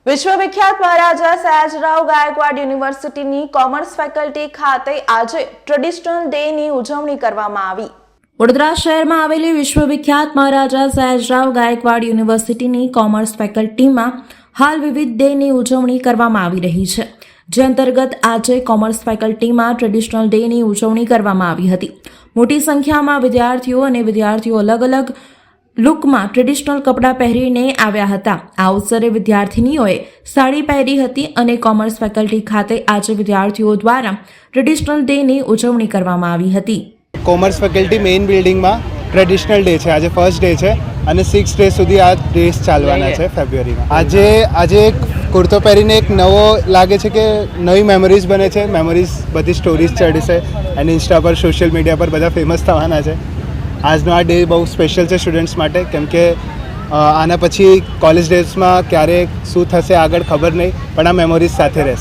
વિશ્વવિખ્યાત મહારાજા સયાજરાવ ગાયકવાડ યુનિવર્સિટીની commerce faculty ખાતે આજે ટ્રેડિશનલ ડેની ઉજવણી કરવામાં આવી। વડોદરા શહેરમાં આવેલી વિશ્વવિખ્યાત મહારાજા સયાજરાવ ગાયકવાડ યુનિવર્સિટીની કોમર્સ ફેકલ્ટીમાં હાલ વિવિધ ડેની ઉજવણી કરવામાં આવી રહી છે, જે અંતર્ગત આજે કોમર્સ ફેકલ્ટીમાં ટ્રેડિશનલ ડેની ઉજવણી કરવામાં આવી હતી। મોટી સંખ્યામાં વિદ્યાર્થીઓ અલગ અલગ લુકમાં ટ્રેડિશનલ કપડાં પહેરીને આવ્યા હતા। આ અવસરે વિદ્યાર્થીનીઓએ સાડી પહેરી હતી અને કોમર્સ ફેકલ્ટી ખાતે આજે વિદ્યાર્થીઓ દ્વારા ટ્રેડિશનલ ડેની ઉજવણી કરવામાં આવી હતી। કોમર્સ ફેકલ્ટી મેઇન બિલ્ડિંગમાં ટ્રેડિશનલ ડે છે, આજે ફર્સ્ટ ડે છે અને 6 ડે સુધી આ ડેઝ ચાલવાના છે ફેબ્રુઆરીમાં। આજે એક કુર્તો પહેરીને એક નવો લાગે છે કે નવી મેમરીઝ બને છે, બધી સ્ટોરીઝ ચડશે અને ઇન્સ્ટા પર સોશિયલ મીડિયા પર બધા ફેમસ થવાના છે। આજનો આ ડે બહુ સ્પેશિયલ છે સ્ટુડન્ટ્સ માટે, કેમ કે આના પછી કોલેજ ડેઝમાં ક્યારે શું થશે આગળ ખબર નહીં, પણ આ મેમોરીઝ સાથે રહેશે।